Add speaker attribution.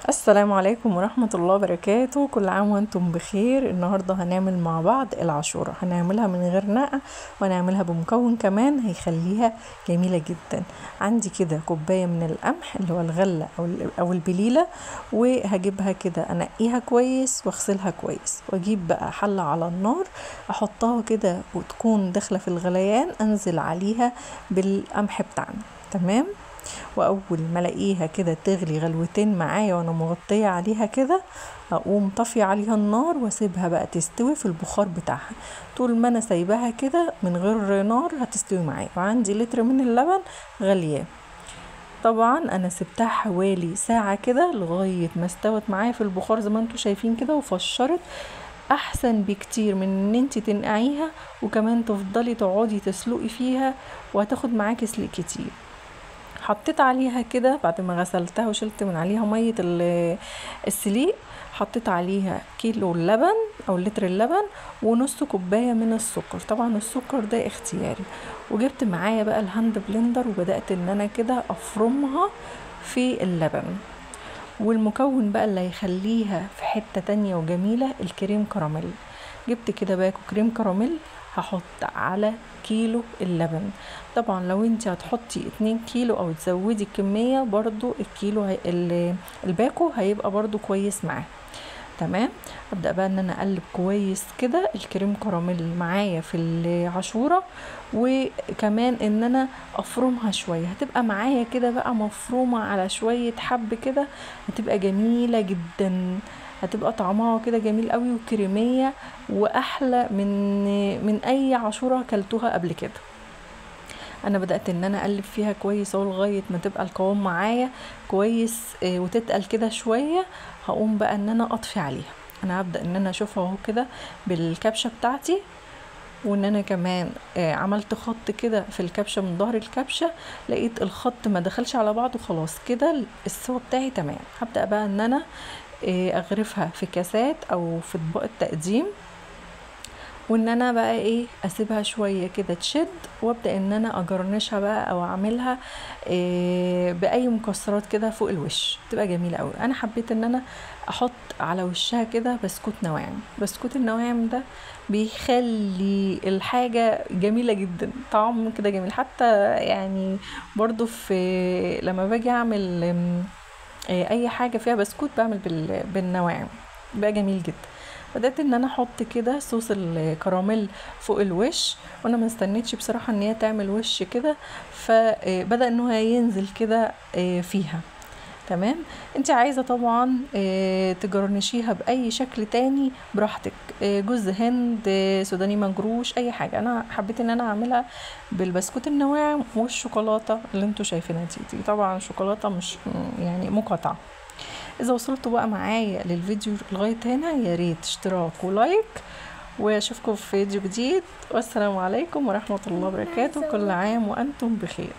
Speaker 1: السلام عليكم ورحمة الله وبركاته. كل عام وانتم بخير. النهاردة هنعمل مع بعض العاشورة، هنعملها من غير نقع وهنعملها بمكون كمان هيخليها جميلة جدا. عندي كده كوباية من القمح اللي هو الغلة او البليلة، وهجيبها كده انقيها كويس واغسلها كويس، واجيب بقى حلة على النار احطها كده وتكون داخلة في الغليان، انزل عليها بالقمح بتاعنا. تمام. واول ما الاقيها كده تغلي غلوتين معايا وانا مغطيه عليها كده، اقوم طافيه عليها النار واسيبها بقى تستوي في البخار بتاعها. طول ما انا سايباها كده من غير نار هتستوي معايا. وعندي لتر من اللبن غلياه. طبعا انا سبتها حوالي ساعه كده لغايه ما استوت معايا في البخار زي ما انتم شايفين كده وفشرت. احسن بكتير من ان انت تنقعيها وكمان تفضلي تقعدي تسلقي فيها وهتاخد معاكي سلق كتير. حطيت عليها كده بعد ما غسلتها وشلت من عليها مية السليق، حطيت عليها كيلو اللبن او لتر اللبن ونص كوباية من السكر. طبعا السكر ده اختياري. وجبت معايا بقى الهاند بلندر وبدأت ان انا كده افرمها في اللبن. والمكون بقى اللي هيخليها في حتة تانية وجميلة الكريم كراميل. جبت كده باكو كريم كراميل هحط على كيلو اللبن. طبعا لو انت هتحطي 2 كيلو او تزودي الكمية برضو الكيلو الباكو هيبقى برضو كويس معاه. تمام. ابدأ بقى ان انا اقلب كويس كده الكريم كراميل معايا في العاشورة، وكمان ان انا افرمها شوية هتبقى معايا كده بقى مفرومة على شوية حب كده، هتبقى جميلة جدا. هتبقى طعمها كده جميل قوي وكريمية واحلى من اي عاشورة اكلتوها قبل كده. انا بدأت ان انا اقلب فيها كويس اهو لغاية ما تبقى القوام معايا كويس وتتقل كده شوية. هقوم بقى ان انا اطفي عليها. انا هبدأ ان انا اشوفها اهو كده بالكبشة بتاعتي، وان انا كمان عملت خط كده في الكبشة من ظهر الكبشة، لقيت الخط ما دخلش على بعضه خلاص كده السوا بتاعي تمام. هبدأ بقى ان انا اغرفها في كاسات او في اطباق التقديم، وان انا بقى ايه اسيبها شوية كده تشد، وابدأ ان انا اجرنشها بقى او اعملها باي مكسرات كده فوق الوش تبقى جميلة قوي. انا حبيت ان انا احط على وشها كده بسكوت نواعم. بسكوت النواعم ده بيخلي الحاجة جميلة جدا، طعم كده جميل. حتى يعني برضو في لما باجي اعمل اي حاجة فيها بسكوت بعمل بالنواعم بقى جميل جدا. بدأت ان انا احط كده صوص الكراميل فوق الوش، وانا ما استنيتش بصراحة ان هي تعمل وش كده، فبدأ ان هو ينزل كده فيها. تمام. انت عايزة طبعا تجرنشيها باي شكل تاني براحتك، جوز هند، سوداني مجروش، اي حاجة. انا حبيت ان انا اعملها بالبسكوت النواعم والشوكولاتة اللي انتوا شايفينها دي طبعا شوكولاتة مش يعني مقاطعة. اذا وصلتوا بقى معايا للفيديو لغاية هنا يا ريت اشتراك ولايك، واشوفكم في فيديو جديد. والسلام عليكم ورحمة الله وبركاته. كل عام وانتم بخير.